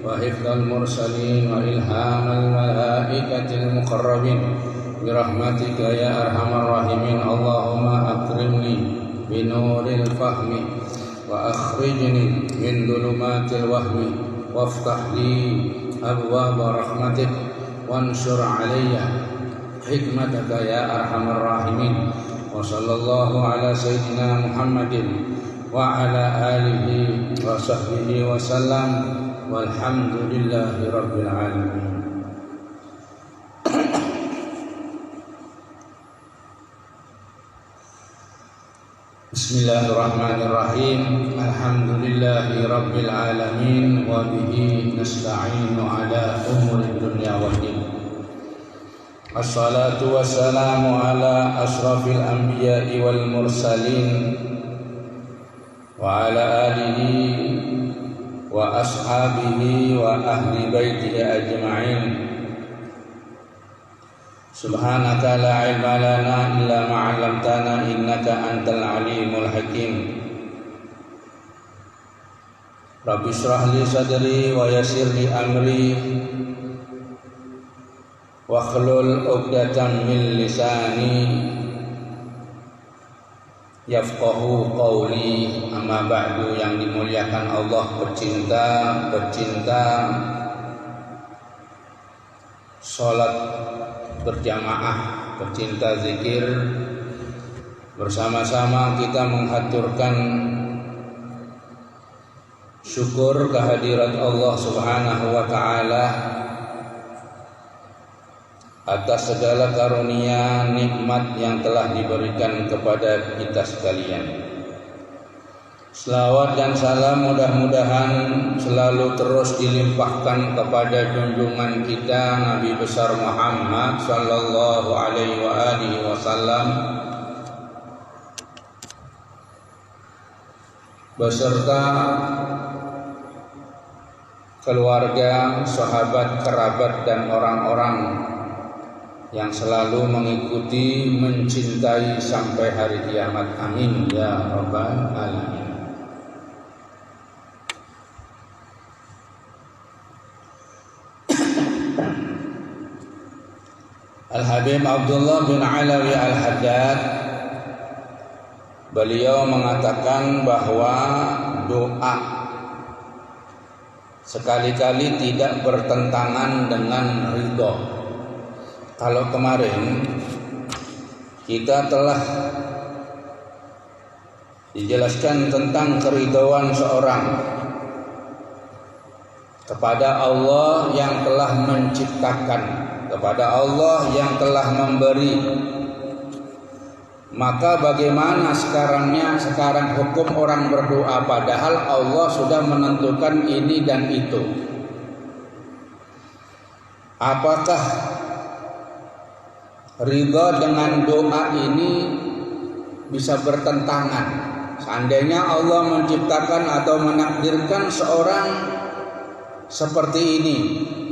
وحفظ المرسلين وإلهام الملائكة المقربين برحمتك يا أرحم الراحمين. اللهم أكرمني بنور الفهم وأخرجني من ظلمات الوهم وافتح لي أبواب رحمتك وانشر علي حكمتك يا أرحم الراحمين. وصلى الله على سيدنا محمد وعلى آله وصحبه وسلم والحمد لله رب العالمين. Bismillahirrahmanirrahim. Alhamdulillahi rabbil alamin wa bihi nasta'inu ala umuri dunya waddin. Assalatu wassalamu ala asrafil anbiya'i wal mursalin wa ala alihi wa ashabihi wa ahli baitihi ajma'in. Subhanaka la ilma lana illa ma 'allamtana innaka antal alimul hakim. Rabbi shrah li sadri wa yassir li amri wa hlul 'uqdatam min lisani yafqahu qawli. Amma ba'du, yang dimuliakan Allah, pecinta salat berjamaah, pecinta zikir, bersama-sama kita menghaturkan syukur kehadirat Allah Subhanahu wa ta'ala atas segala karunia nikmat yang telah diberikan kepada kita sekalian. Selawat dan salam mudah-mudahan selalu terus dilimpahkan kepada junjungan kita Nabi besar Muhammad sallallahu alaihi wa alihi wasallam beserta keluarga, sahabat, kerabat dan orang-orang yang selalu mengikuti, mencintai sampai hari kiamat. Amin ya rabbal alamin. Al-Habib Abdullah bin Alawi Al-Haddad, beliau mengatakan bahwa doa sekali-kali tidak bertentangan dengan ridho. Kalau kemarin kita telah dijelaskan tentang keridhaan seorang kepada Allah yang telah menciptakan, kepada Allah yang telah memberi, maka bagaimana sekarang hukum orang berdoa padahal Allah sudah menentukan ini dan itu? Apakah ridha dengan doa ini bisa bertentangan? Seandainya Allah menciptakan atau menakdirkan seorang seperti ini,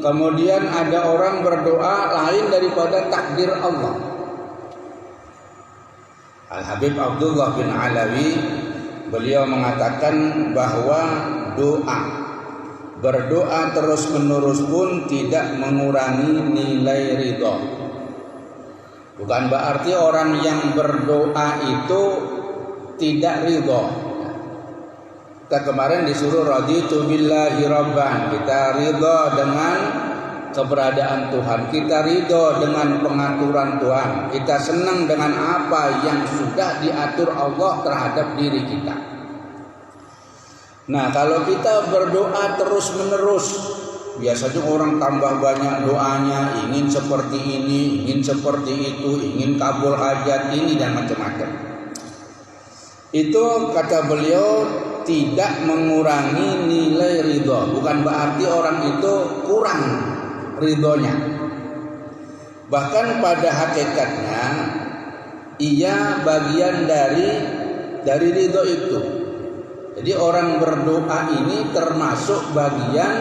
kemudian ada orang berdoa lain daripada takdir Allah. Al-Habib Abdullah bin Alawi, beliau mengatakan bahwa berdoa terus menerus pun tidak mengurangi nilai ridha. Bukan berarti orang yang berdoa itu tidak ridha. Kita kemarin disuruh raditu billahi rabban, kita ridha dengan keberadaan Tuhan, kita ridha dengan pengaturan Tuhan, kita senang dengan apa yang sudah diatur Allah terhadap diri kita. Nah, kalau kita berdoa terus menerus, biasanya orang tambah banyak doanya, ingin seperti ini, ingin seperti itu, ingin kabul hajat ini dan macam-macam. Itu kata beliau tidak mengurangi nilai ridho. Bukan berarti orang itu kurang ridhonya. Bahkan pada hakikatnya ia bagian dari ridho itu. Jadi orang berdoa ini termasuk bagian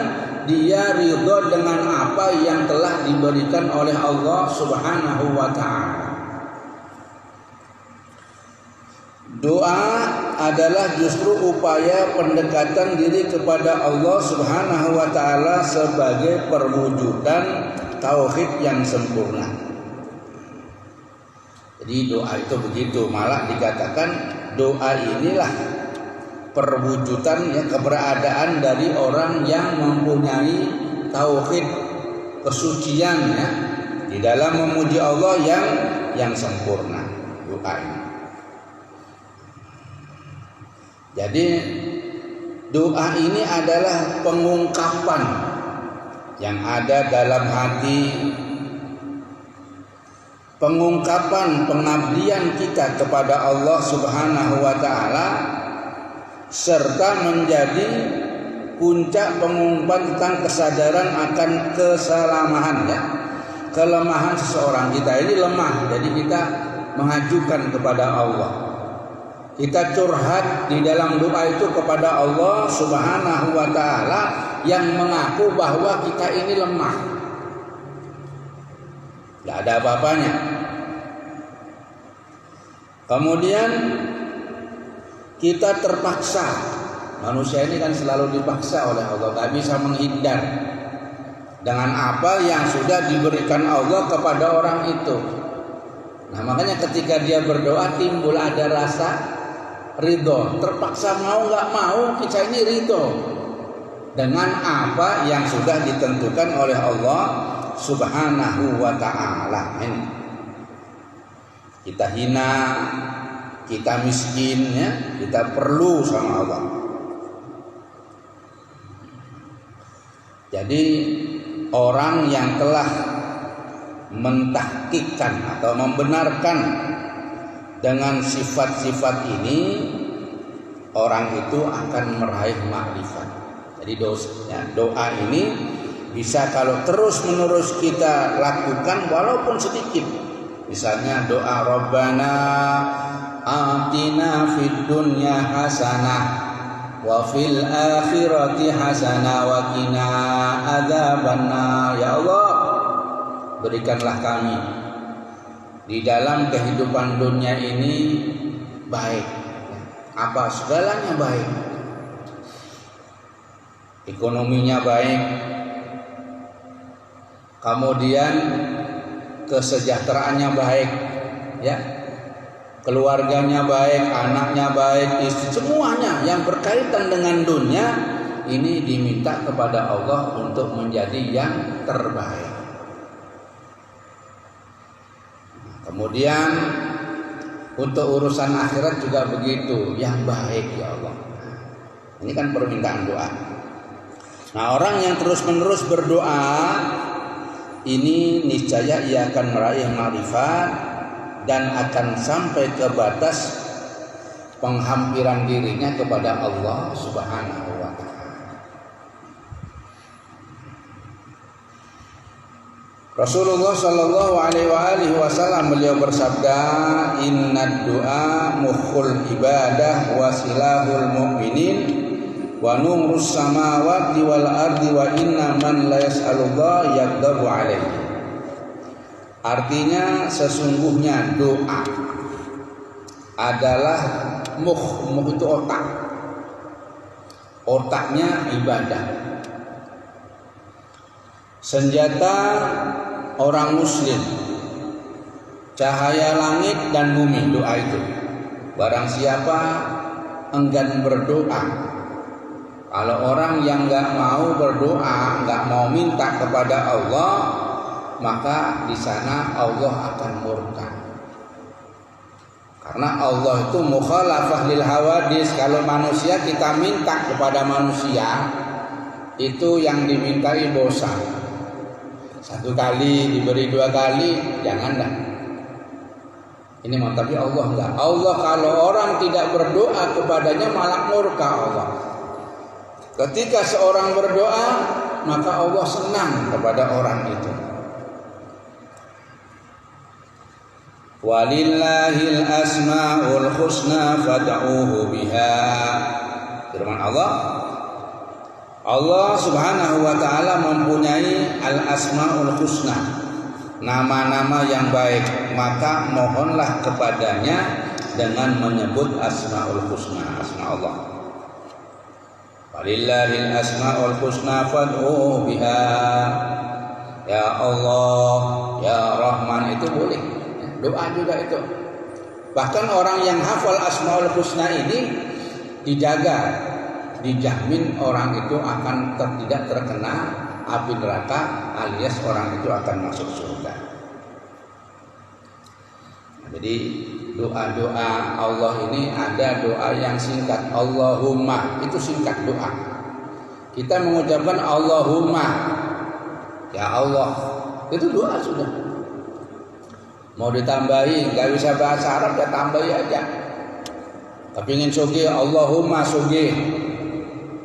dia ridho dengan apa yang telah diberikan oleh Allah Subhanahu wa ta'ala. Doa adalah justru upaya pendekatan diri kepada Allah Subhanahu wa taala sebagai perwujudan tauhid yang sempurna. Jadi doa itu begitu, malah dikatakan doa inilah perwujudan ya keberadaan dari orang yang mempunyai tauhid kesucian ya di dalam memuji Allah yang sempurna, doa ini. Jadi doa ini adalah pengungkapan yang ada dalam hati, pengungkapan pengabdian kita kepada Allah Subhanahu wa taala, serta menjadi puncak pengungkapan tentang kesadaran akan kesalamahan ya. Kelemahan seseorang, kita ini lemah, jadi kita mengajukan kepada Allah. Kita curhat di dalam doa itu kepada Allah Subhanahu wa taala yang mengaku bahwa kita ini lemah. Tidak ada apa-apanya. Kemudian kita terpaksa. Manusia ini kan selalu dipaksa oleh Allah, tak bisa menghindar dengan apa yang sudah diberikan Allah kepada orang itu. Nah, makanya ketika dia berdoa timbul ada rasa ridho. Terpaksa mau nggak mau kita ini ridho dengan apa yang sudah ditentukan oleh Allah Subhanahu wa ta'ala. Kita hina, kita miskin ya, kita perlu sama Allah. Jadi orang yang telah mentahkikkan atau membenarkan dengan sifat-sifat ini, orang itu akan meraih makrifat. Jadi doa ini bisa kalau terus-menerus kita lakukan walaupun sedikit. Misalnya doa Rabbana atina fid dunya hasanah wa fil akhirati hasanah wa qina adzabannar. Ya Allah, berikanlah kami di dalam kehidupan dunia ini baik. Apa segalanya baik. Ekonominya baik. Kemudian kesejahteraannya baik, ya. Keluarganya baik, anaknya baik, istri, semuanya yang berkaitan dengan dunia ini diminta kepada Allah untuk menjadi yang terbaik. Kemudian untuk urusan akhirat juga begitu, yang baik ya Allah. Ini kan permintaan doa. Nah, orang yang terus-menerus berdoa ini niscaya ia akan meraih makrifat dan akan sampai ke batas penghampiran dirinya kepada Allah Subhanahu wa taala. Rasulullah sallallahu alaihi wasallam beliau bersabda, "Innad du'a mukhul ibadah wa silahul mu'minin wa nurus samawati wal ardi wa inna man la yas'alullah yaqdabu alaihi." Artinya sesungguhnya doa adalah muh itu otak. Otaknya ibadah. Senjata orang muslim, cahaya langit dan bumi, doa itu. Barang siapa enggan berdoa, kalau orang yang enggak mau berdoa, enggak mau minta kepada Allah, maka di sana Allah akan murka. Karena Allah itu mukhalafah lil hawadis. Kalau manusia kita minta kepada manusia, itu yang dimintai bosan. Satu kali diberi dua kali, jangan dah. Ini mah, tapi Allah enggak. Allah kalau orang tidak berdoa kepadanya malah murka Allah. Ketika seorang berdoa, maka Allah senang kepada orang itu. Walillahil asmaul husna fad'uhu biha. Firman Allah, Allah Subhanahu wa taala mempunyai al asmaul husna, nama-nama yang baik, maka mohonlah kepadanya dengan menyebut asmaul husna, asma Allah. Walillahil asmaul husna fad'u biha. Ya Allah, ya Rahman, itu boleh. Doa juga itu. Bahkan orang yang hafal asmaul husna ini dijaga, dijamin orang itu akan tidak terkena api neraka, alias orang itu akan masuk surga. Jadi doa-doa Allah ini ada doa yang singkat, Allahumma, itu singkat doa. Kita mengucapkan Allahumma, ya Allah, itu doa sudah. Mau ditambahi, nggak bisa bahasa Arab, ya tambahi aja. Tapi ingin sugih, Allahumma sugih,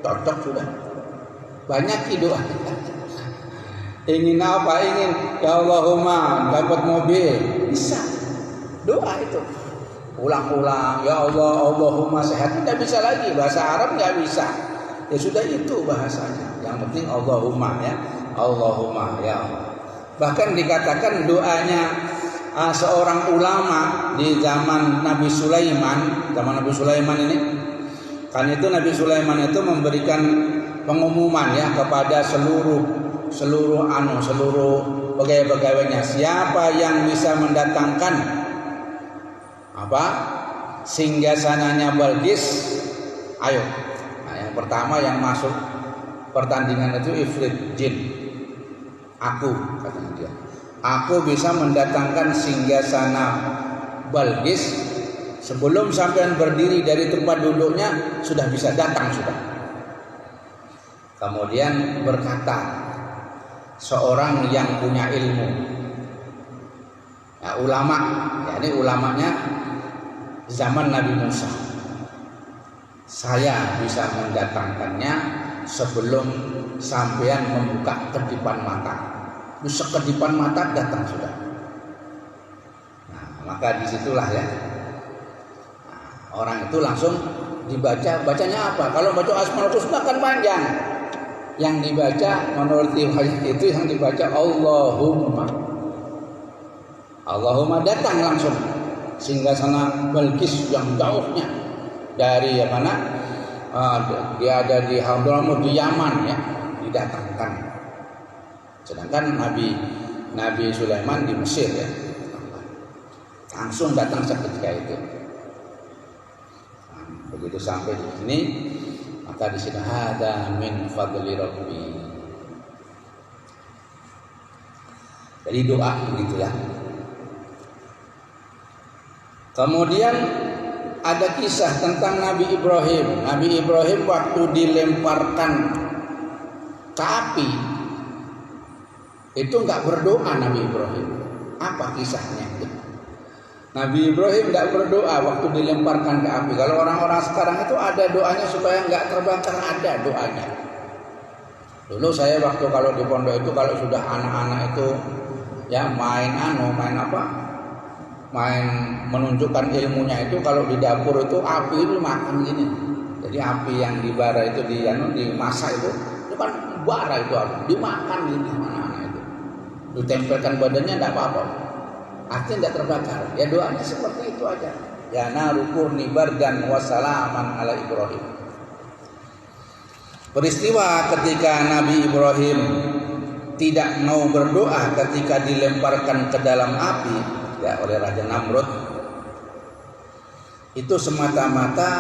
cocok sudah. Banyak doa. Ingin apa? Ingin ya Allahumma dapat mobil, bisa. Doa itu ulang-ulang, ya Allah, Allahumma sehat, tidak bisa lagi, bahasa Arab nggak bisa, ya sudah itu bahasanya, yang penting Allahumma, ya Allahumma, ya Allah. Bahkan dikatakan doanya seorang ulama di zaman Nabi Sulaiman, ini kan itu Nabi Sulaiman itu memberikan pengumuman ya kepada seluruh pegawai-pegawainya, siapa yang bisa mendatangkan singgasananya Balqis, ayo. Nah, yang pertama yang masuk pertandingan itu ifrit jin. Aku, katanya dia, aku bisa mendatangkan singgasana Balqis sebelum sampean berdiri dari tempat duduknya, sudah bisa datang sudah. Kemudian berkata seorang yang punya ilmu, ya, ulama, ya, ini ulamanya zaman Nabi Musa, saya bisa mendatangkannya sebelum sampean membuka kedipan mata. Bisa kedipan mata datang sudah. Nah, maka disitulah ya, orang itu langsung dibaca. Bacanya apa? Kalau baca Asmaul Husna kan panjang. Yang dibaca menurut riwayat itu yang dibaca Allahumma. Allahumma, datang langsung singgasana Balqis yang jauhnya dari mana? Dia ada di Hadramaut di Yaman ya, didatangkan. Sedangkan Nabi Sulaiman di Mesir ya, langsung datang seketika itu. Nah, begitu sampai di sini, maka di sini hada min fadli rabbi. Jadi doa begitu ya. Kemudian ada kisah tentang Nabi Ibrahim. Nabi Ibrahim waktu dilemparkan ke api itu nggak berdoa. Nabi Ibrahim, apa kisahnya? Nabi Ibrahim nggak berdoa waktu dilemparkan ke api. Kalau orang-orang sekarang itu ada doanya supaya nggak terbakar, ada doanya. Dulu saya waktu kalau di pondok itu, kalau sudah anak-anak itu ya main menunjukkan ilmunya itu, kalau di dapur itu api itu makan gini. Jadi api yang di bara itu dimasak itu kan bara itu dimakan gini anak-anak itu. Ditempelkan badannya tidak apa-apa. Artinya tidak terbakar. Ya doanya seperti itu aja. Ya narukurni bardan wassalaman ala Ibrahim. Peristiwa ketika Nabi Ibrahim tidak mau berdoa ketika dilemparkan ke dalam api ya oleh Raja Namrud, itu semata-mata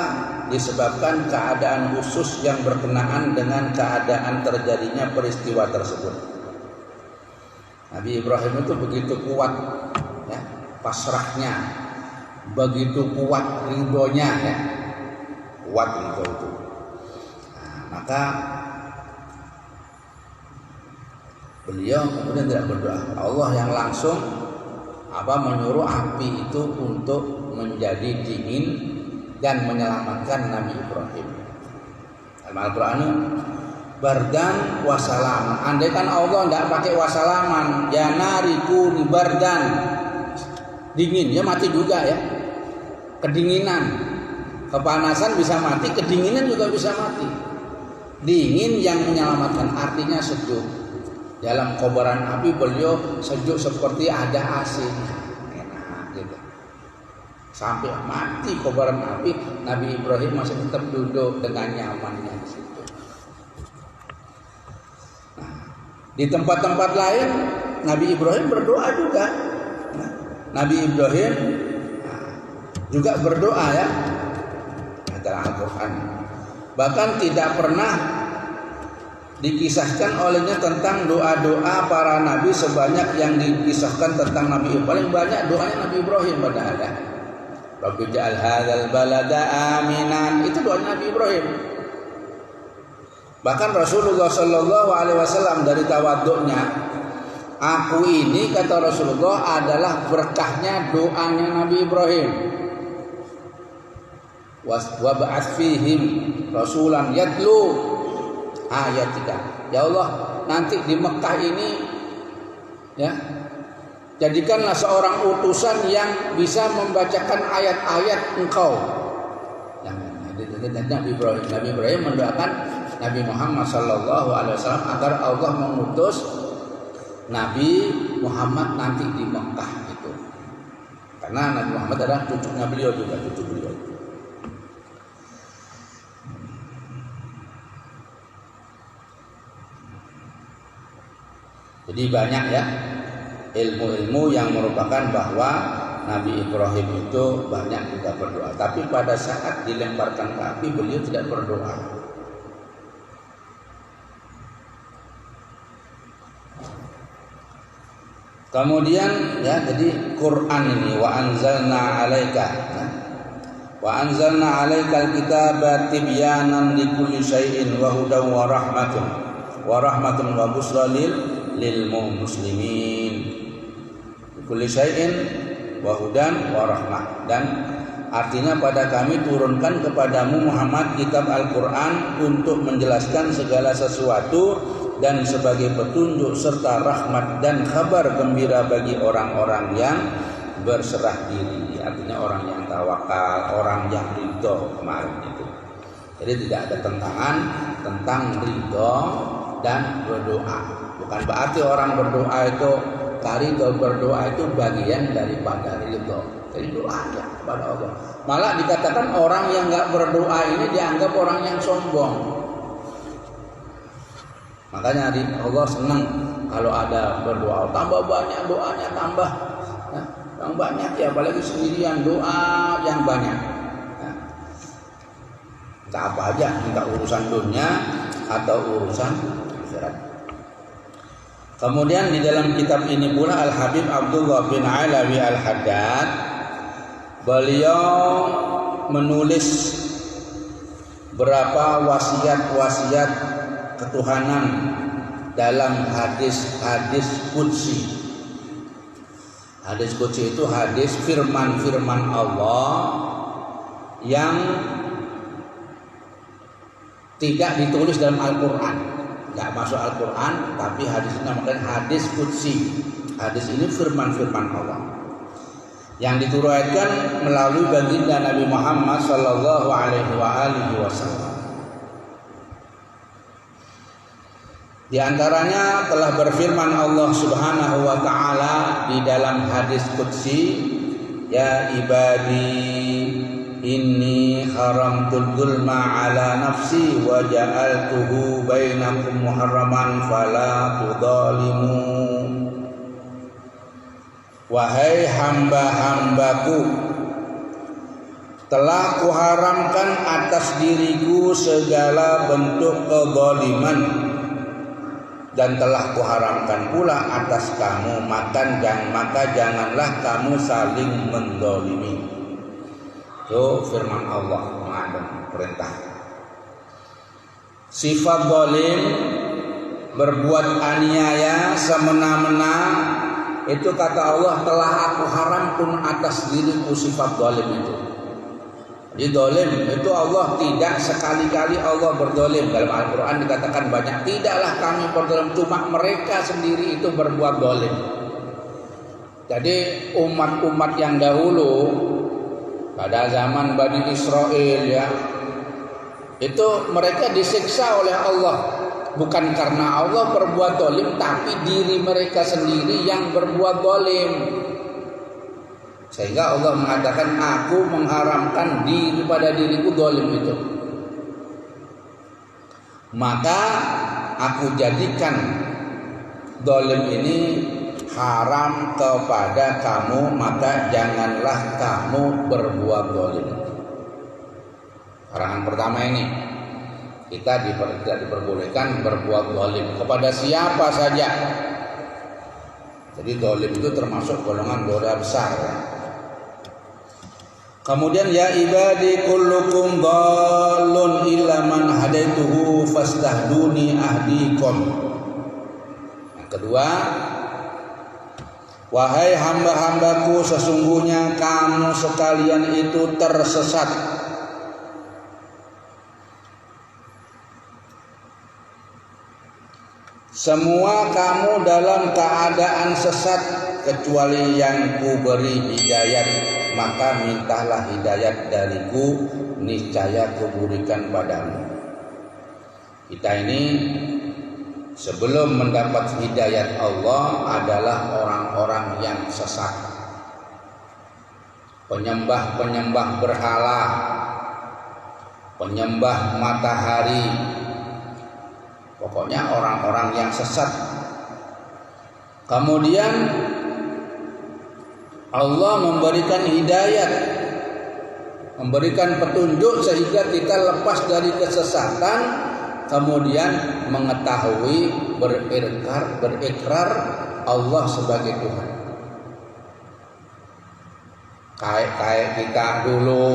disebabkan keadaan khusus yang berkenaan dengan keadaan terjadinya peristiwa tersebut. Nabi Ibrahim itu begitu kuat ya, pasrahnya, begitu kuat ridhonya ya, kuat ridho itu. Nah, maka beliau kemudian tidak berdoa. Allah yang langsung menyuruh api itu untuk menjadi dingin dan menyelamatkan Nabi Ibrahim. Al-Quran bardan wasalaman. Andai kan Allah tidak pakai wasalaman, ya nariku ni bardan, dingin, ya mati juga ya. Kedinginan, kepanasan bisa mati, kedinginan juga bisa mati. Dingin yang menyelamatkan, artinya sejuk. Dalam kobaran api beliau sejuk seperti ada AC-nya, enak gitu. Sampai mati kobaran api, Nabi Ibrahim masih tetap duduk dengan nyamannya di situ. Nah, di tempat-tempat lain Nabi Ibrahim berdoa juga. Nah, Nabi Ibrahim juga berdoa ya dalam Al-Quran. Bahkan tidak pernah dikisahkan olehnya tentang doa-doa para nabi sebanyak yang dikisahkan tentang Nabi Ibrahim. Paling banyak doanya Nabi Ibrahim pada ada. Rabbi ja'al hadzal balada aminan, itu doa Nabi Ibrahim. Bahkan Rasulullah sallallahu alaihi wasallam dari tawaduknya, aku ini kata Rasulullah adalah berkahnya doanya Nabi Ibrahim. Wa ba'ats fihim rasulan yatlu ayatika. Ya Allah, nanti di Mekah ini ya, jadikanlah seorang utusan yang bisa membacakan ayat-ayat Engkau. Nabi Ibrahim mendoakan Nabi Muhammad sallallahu alaihi wasallam agar Allah mengutus Nabi Muhammad nanti di Mekah itu. Karena Nabi Muhammad adalah cucunya beliau juga, cucu beliau. Jadi banyak ya ilmu-ilmu yang merupakan bahwa Nabi Ibrahim itu banyak juga berdoa. Tapi pada saat dilemparkan ke api beliau tidak berdoa. Kemudian ya, jadi Quran ini wa anzalna 'alaikal kitaba tibyanan likulli syai'in wa hudan wa rahmatun wa busra lil muslimin. Kulli syai'in wa hudan wa rahmah. Dan artinya pada kami turunkan kepadamu Muhammad kitab Al-Qur'an untuk menjelaskan segala sesuatu dan sebagai petunjuk serta rahmat dan kabar gembira bagi orang-orang yang berserah diri. Artinya orang yang tawakal, orang yang ridho kemarin itu. Jadi tidak ada tentangan tentang ridho dan berdoa. Bukan berarti orang berdoa itu ridho, berdoa itu bagian daripada ridho. Jadi doa aja kepada Allah. Malah dikatakan orang yang nggak berdoa ini dianggap orang yang sombong. Makanya Allah senang kalau ada berdoa. Tambah banyak doanya, tambah yang banyak ya, apalagi sendirian doa yang banyak. Minta apa aja, minta urusan dunia atau urusan akhirat. Kemudian di dalam kitab ini pula Al-Habib Abdullah bin Alawi Al-Haddad beliau menulis berapa wasiat-wasiat ketuhanan dalam hadis-hadis qudsi. Hadis qudsi itu hadis firman-firman Allah yang tidak ditulis dalam Al-Qur'an. Tidak masuk Al-Quran, tapi hadis ini namanya hadis qudsi. Hadis ini firman-firman Allah yang diriwayatkan melalui baginda Nabi Muhammad sallallahu alaihi wasallam. Di antaranya telah berfirman Allah Subhanahu wa taala di dalam hadis qudsi, ya ibadi inni haramtul zulma ala nafsi wa ja'altuhu bainakum muharraman fala tudzalimu. Wahai hamba-hambaku, telah kuharamkan atas diriku segala bentuk kezaliman dan telah kuharamkan pula atas kamu maka janganlah kamu saling menzalimi. Itu firman Allah mengandung perintah. Sifat zalim, berbuat aniaya semena-mena, itu kata Allah telah aku haramkan atas diriku sifat zalim itu. Jadi zalim itu Allah tidak sekali-kali Allah berzalim. Dalam Al-Quran dikatakan banyak, tidaklah kami berzalim, cuma mereka sendiri itu berbuat zalim. Jadi umat-umat yang dahulu pada zaman Bani Israel ya, itu mereka disiksa oleh Allah bukan karena Allah berbuat zalim, tapi diri mereka sendiri yang berbuat zalim. Sehingga Allah mengatakan, aku mengharamkan pada diriku zalim itu. Maka aku jadikan zalim ini haram kepada kamu, maka janganlah kamu berbuat zalim. Larangan pertama ini, kita tidak diperbolehkan berbuat zalim kepada siapa saja. Jadi zalim itu termasuk golongan dosa besar ya. Kemudian ya ibadi kullukum dhallun illa man hadaituhu fastahduni ahdikum. Yang kedua, wahai hamba-hambaku, sesungguhnya kamu sekalian itu tersesat. Semua kamu dalam keadaan sesat kecuali yang kuberi hidayat, maka mintalah hidayat dariku, niscaya kuberikan padamu. Kita ini sebelum mendapat hidayat Allah adalah orang-orang yang sesat, penyembah-penyembah berhala, penyembah matahari, pokoknya orang-orang yang sesat. Kemudian Allah memberikan hidayat, memberikan petunjuk sehingga kita lepas dari kesesatan, kemudian mengetahui, berikrar Allah sebagai Tuhan. Kayak kita dulu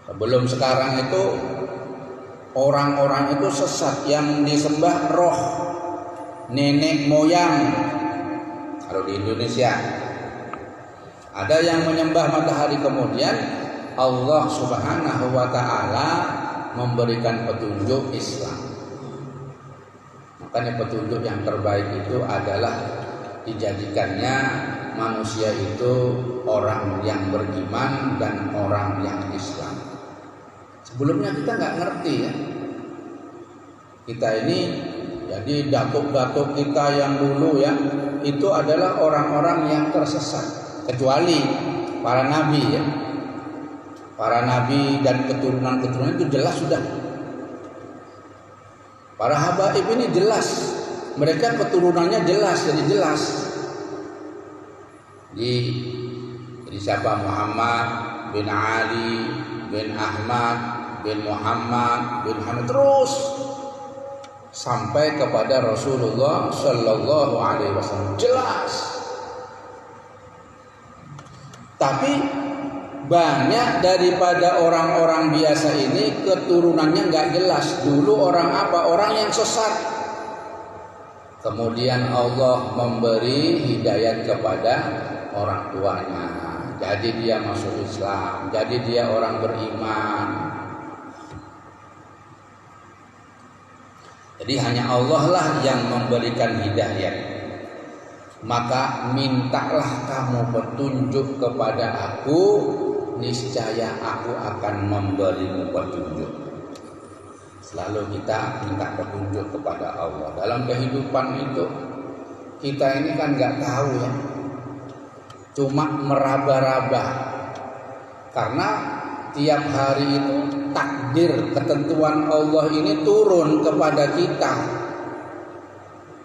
sebelum sekarang itu, orang-orang itu sesat, yang disembah roh, nenek moyang. Kalau di Indonesia ada yang menyembah matahari, kemudian Allah Subhanahu wa ta'ala memberikan petunjuk Islam. Makanya petunjuk yang terbaik itu adalah dijadikannya manusia itu orang yang beriman dan orang yang Islam. Sebelumnya kita nggak ngerti ya. Kita ini jadi datuk-datuk kita yang dulu ya, itu adalah orang-orang yang tersesat, kecuali para nabi ya. Para nabi dan keturunan-keturunan itu jelas sudah. Para habaib ini jelas, mereka keturunannya jelas, jadi jelas. Jadi siapa? Muhammad bin Ali bin Ahmad bin Muhammad bin Hamid, terus sampai kepada Rasulullah Sallallahu Alaihi Wasallam, jelas. Tapi banyak daripada orang-orang biasa ini keturunannya nggak jelas. Dulu orang apa? Orang yang sesat. Kemudian Allah memberi hidayat kepada orang tuanya, jadi dia masuk Islam, jadi dia orang beriman. Jadi hanya Allah lah yang memberikan hidayat. Maka mintalah kamu petunjuk kepada aku, niscaya aku akan memberimu petunjuk. Selalu kita minta petunjuk kepada Allah. Dalam kehidupan itu kita ini kan nggak tahu ya, cuma meraba-raba. Karena tiap hari itu takdir, ketentuan Allah ini turun kepada kita.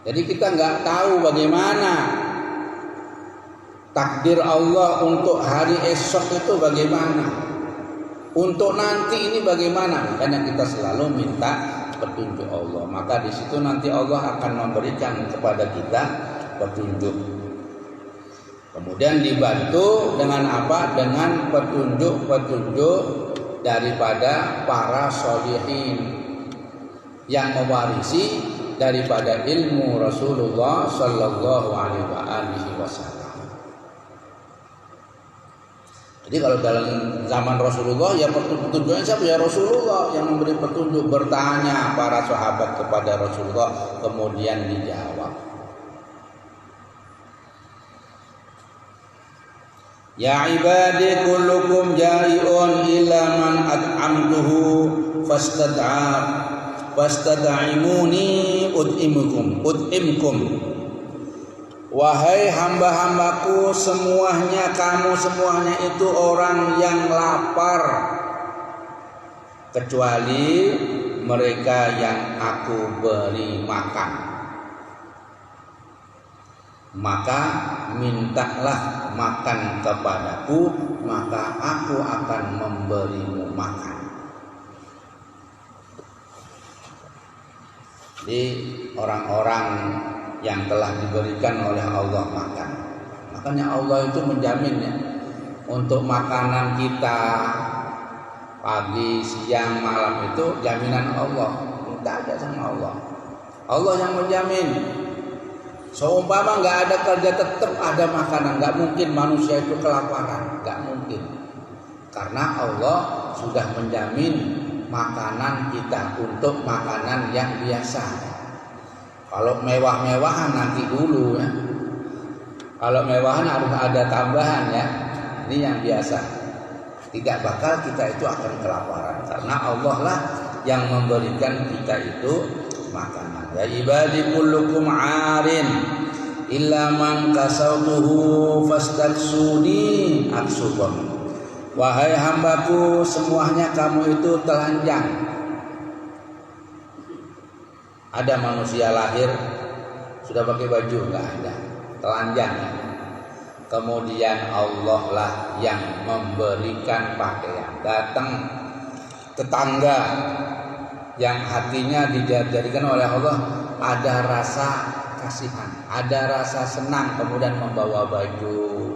Jadi kita nggak tahu bagaimana takdir Allah untuk hari esok itu bagaimana, untuk nanti ini bagaimana. Makanya kita selalu minta petunjuk Allah. Maka di situ nanti Allah akan memberikan kepada kita petunjuk. Kemudian dibantu dengan apa? Dengan petunjuk-petunjuk daripada para sholihin yang mewarisi daripada ilmu Rasulullah Sallallahu Alaihi Wasallam. Jadi kalau dalam zaman Rasulullah ya petunjuknya siapa? Ya Rasulullah yang memberi petunjuk. Bertanya para sahabat kepada Rasulullah, kemudian dijawab. Ya ibadi kullukum jai'un illa man at'amtuhu fastad'imuni ud'imkum. Wahai hamba-hambaku semuanya, kamu semuanya itu orang yang lapar, kecuali mereka yang aku beri makan. Maka mintalah makan kepadaku, maka aku akan memberimu makan. Jadi orang-orang yang telah diberikan oleh Allah makan. Makanya Allah itu menjamin ya, untuk makanan kita pagi, siang, malam itu jaminan Allah. Minta aja sama Allah. Allah yang menjamin. Seumpama nggak ada kerja tetap ada makanan. Nggak mungkin manusia itu kelaparan. Nggak mungkin. Karena Allah sudah menjamin makanan kita untuk makanan yang biasa. Kalau mewah-mewahan nanti dulu ya. Kalau mewahan harus ada tambahan ya. Ini yang biasa. Tidak bakal kita itu akan kelaparan. Karena Allah lah yang memberikan kita itu makanan. Ya ibadi kullukum arin illa man kasautuhu fastaksuni aksukum. Wahai hambaku semuanya kamu itu telanjang. Ada manusia lahir sudah pakai baju? Enggak ada, telanjang. Kemudian Allah lah yang memberikan pakaian. Datang tetangga yang hatinya dijadikan oleh Allah ada rasa kasihan, ada rasa senang, kemudian membawa baju,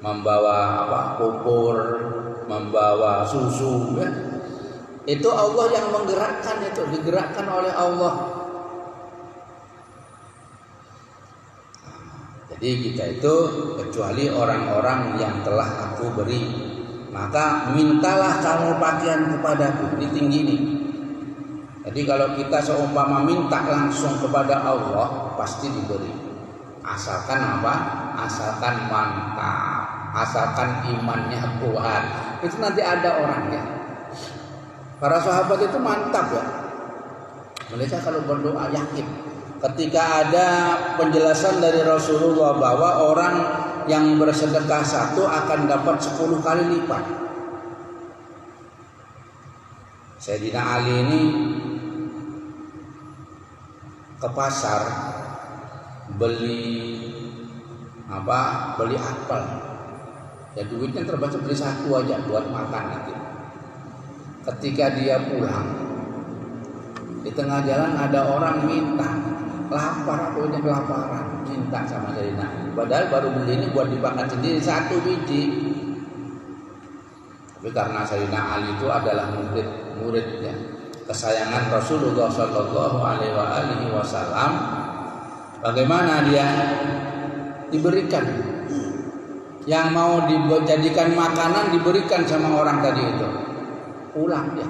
membawa pupur, membawa susu ya. Itu Allah yang menggerakkan, itu digerakkan oleh Allah. Jadi kita itu kecuali orang-orang yang telah aku beri, maka mintalah kamu pakaian kepadaku. Ini tinggi nih. Jadi kalau kita seumpama minta langsung kepada Allah pasti diberi. Asalkan apa? Asalkan mantap, asalkan imannya kuat. Itu nanti ada orangnya. Para sahabat itu mantap ya. Mereka kalau berdoa yakin. Ketika ada penjelasan dari Rasulullah bahwa orang yang bersedekah satu akan dapat 10 kali lipat. Sayyidina Ali ini ke pasar beli apel. Ya duitnya terbatas beli satu aja buat makan nanti. Ketika dia pulang, di tengah jalan ada orang minta, lapar, aku ini kelaparan, minta sama Sayyidina Ali. Padahal baru beli ini buat dimakan sendiri 1 biji. Tapi karena Sayyidina Ali itu adalah murid ya, kesayangan Rasulullah Shallallahu Alaihi Wasallam, bagaimana dia diberikan? Yang mau dijadikan makanan diberikan sama orang tadi itu. Pulang ya.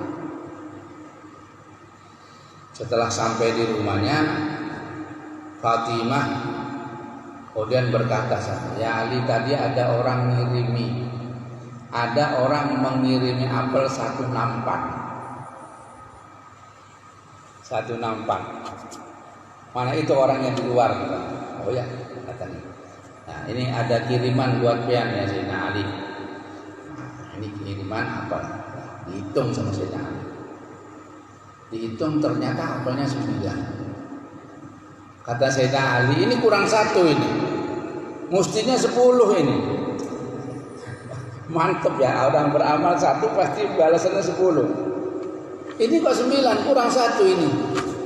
Setelah sampai di rumahnya, Fatimah kemudian berkata, ya Ali, tadi ada orang mengirimi apel 1 nampan. 1 nampan. Mana itu orangnya di luar? Oh ya, katanya. Nah, ini ada kiriman buat pian ya Sayyidina Ali. Nah, ini kiriman apel. Dihitung sama Sayyidina Ali. Dihitung ternyata apelnya 9. Kata Sayyidina Ali, ini kurang 1 ini. Mestinya 10 ini. Mantap ya, orang beramal 1 pasti balasannya 10. Ini kok 9, kurang 1 ini.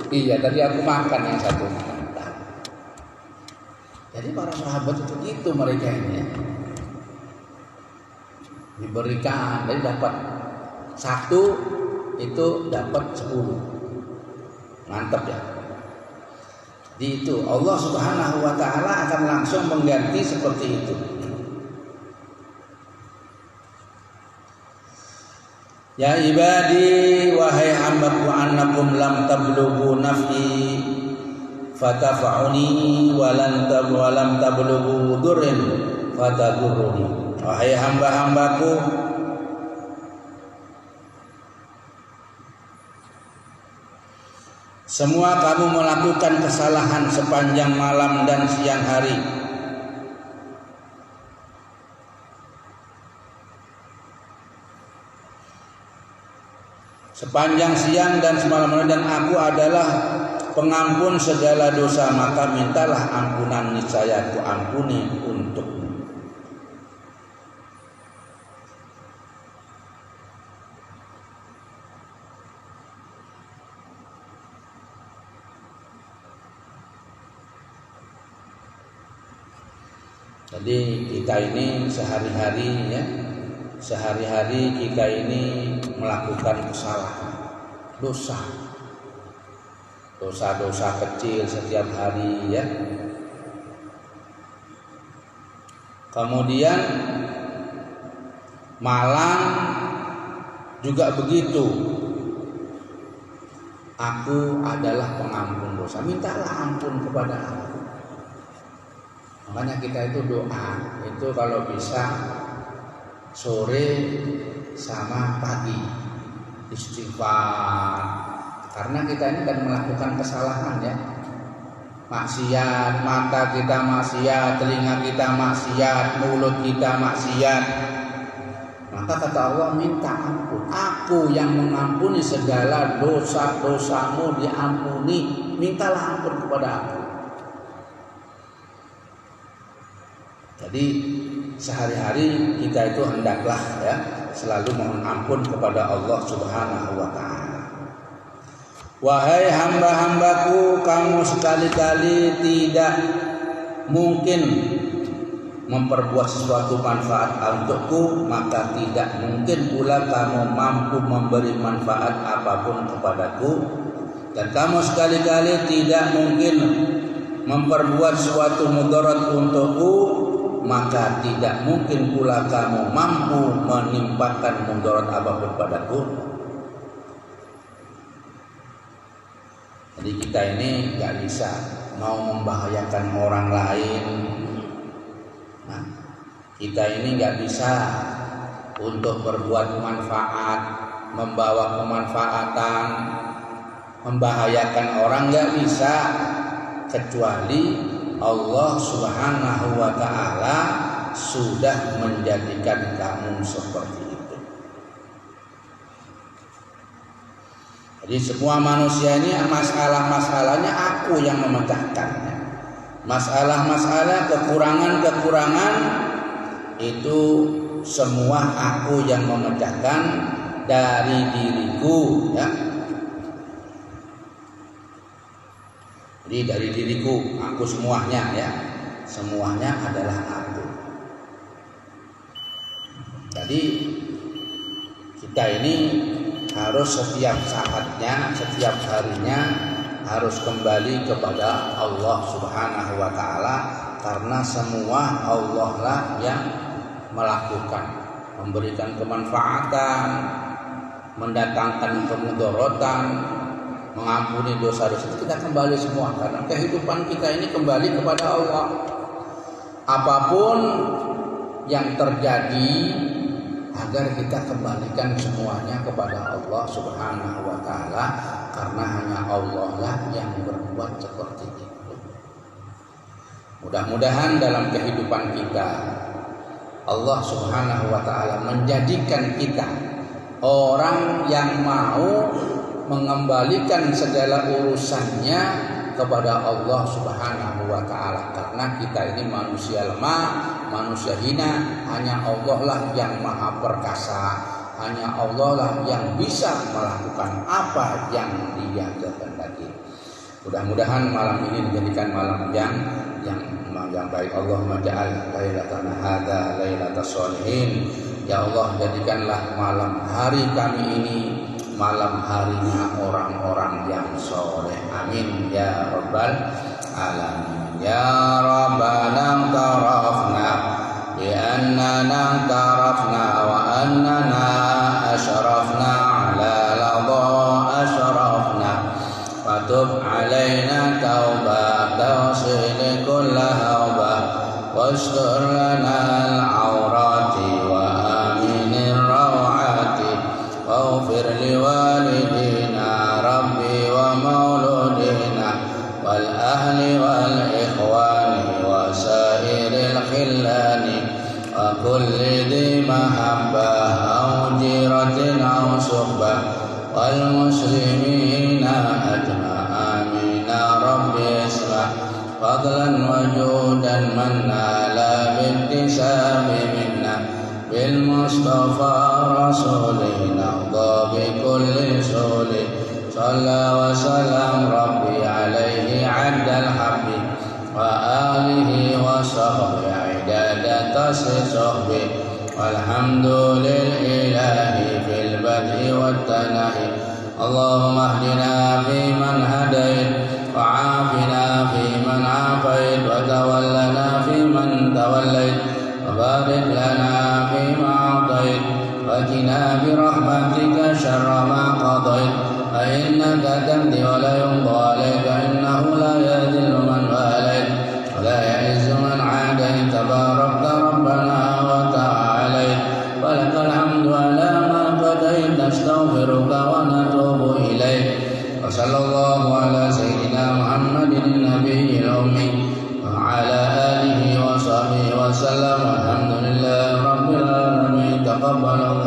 Iya, tadi aku makan yang 1. Mantap. Jadi para sahabat itu gitu mereka ini ya. Diberikan, jadi dapat 1 itu dapat 10. Mantap ya. Di itu Allah Subhanahu wa taala akan langsung mengganti seperti itu. Ya ibadi, wahai hambaku, annakum lam tablughu naf'i fatafa'uni walam tablughu durrin fatadurruni. Wahai hamba-hambaku, Semua kamu melakukan kesalahan sepanjang malam dan siang hari. Sepanjang siang dan semalam hari, dan aku adalah pengampun segala dosa, maka mintalah ampunan, niscaya aku ampuni untukmu. Jadi kita ini sehari-hari kita ini melakukan kesalahan, dosa kecil setiap hari ya. Kemudian malam juga begitu. Aku adalah pengampun dosa, mintalah ampun kepada aku. Makanya kita itu doa itu kalau bisa sore sama pagi istighfar, karena kita ini kan melakukan kesalahan ya, maksiat, mata kita maksiat, telinga kita maksiat, mulut kita maksiat. Maka kata Allah, minta ampun, aku yang mengampuni segala dosa-dosamu, diampuni, mintalah ampun kepada aku. Jadi sehari-hari kita itu hendaklah ya selalu mohon ampun kepada Allah Subhanahu wa taala. Wahai hamba-hambaku, kamu sekali-kali tidak mungkin memperbuat sesuatu manfaat untukku, maka tidak mungkin pula kamu mampu memberi manfaat apapun kepadaku, dan kamu sekali-kali tidak mungkin memperbuat suatu mudarat untukku, maka tidak mungkin pula kamu mampu menimpakan mudarat apapun padaku. Jadi kita ini gak bisa mau membahayakan orang lain. Nah, kita ini gak bisa untuk berbuat manfaat, membawa kemanfaatan, membahayakan orang, gak bisa, kecuali Allah Subhanahu wa ta'ala sudah menjadikan kamu seperti itu. Jadi semua manusia ini masalah-masalahnya aku yang memecahkannya. Masalah-masalah, kekurangan-kekurangan itu semua aku yang memecahkan dari diriku ya. Jadi dari diriku, aku semuanya ya, semuanya adalah aku. Jadi kita ini harus setiap saatnya, setiap harinya harus kembali kepada Allah Subhanahu wa ta'ala, karena semua Allah lah yang melakukan, memberikan kemanfaatan, mendatangkan kemudaratan, mengampuni dosa-dosa. Kita kembali semua, karena kehidupan kita ini kembali kepada Allah. Apapun yang terjadi, agar kita kembalikan semuanya kepada Allah Subhanahu wa ta'ala, karena hanya Allah lah yang berbuat seperti itu. Mudah-mudahan dalam kehidupan kita Allah Subhanahu wa ta'ala menjadikan kita orang yang mau mengembalikan segala urusannya kepada Allah Subhanahu wa ta'ala, karena kita ini manusia lemah, manusia hina. Hanya Allah lah yang maha perkasa, hanya Allah lah yang bisa melakukan apa yang Dia kehendaki. Mudah-mudahan malam ini menjadikan malam yang baik. Allahumma ja'al lailatana hadza lailatas sholihin. Ya Allah, jadikanlah malam hari kami ini malam harinya orang-orang yang soleh. Amin ya rabbal alamin. Ya Rabbana tarafna bi annana tarafna wa annana asyrafna ala ladha asyrafna fatub alaina taubatan wasli kullahaba wastur lana al-awrati wa aminir rawati waghfir liwalidina rabbi wa maulud الآل والإخوان وسائر الخلان وكل ذي محبة أو جيرة أو صحبة والمسلمين أجمع آمين ربي اسمع فضلا وجودا من نال بابتسام منا بالمصطفى رسولنا بكل سول صلى وسلم ربي عليه عد الحب وآله وصحبه عداد تصحبه والحمد لله في البدء والتنهي اللهم اهدنا فيمن هديت وعافنا فيمن عافيت وتولنا فيمن توليت وبارك لنا فيما أعطيت وقنا برحمتك شر ما قضيت فإنك تقضي ولا يقضى عليك إنه لا يذل من واليت ولا يعز من عاديت تباركت ربنا وتعاليت ولك الحمد على ما قضيت نستغفرك ونتوب إليك وصلى الله على سيدنا محمد النبي الأمي وعلى آله وصحبه وسلم والحمد لله رب العالمين تقبل الله